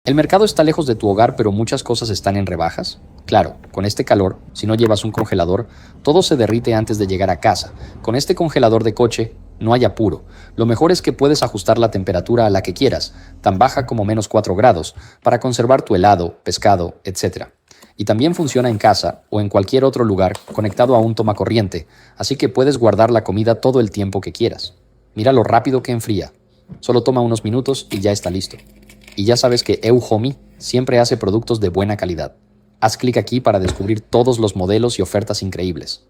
¿El mercado está lejos de tu hogar, pero muchas cosas están en rebajas? Claro, con este calor, si no llevas un congelador, todo se derrite antes de llegar a casa. Con este congelador de coche, no hay apuro. Lo mejor es que puedes ajustar la temperatura a la que quieras, tan baja como -4 grados, para conservar tu helado, pescado, etc. Y también funciona en casa o en cualquier otro lugar conectado a un tomacorriente, así que puedes guardar la comida todo el tiempo que quieras. Mira lo rápido que enfría. Solo toma unos minutos y ya está listo. Y ya sabes que Euhomi siempre hace productos de buena calidad. Haz clic aquí para descubrir todos los modelos y ofertas increíbles.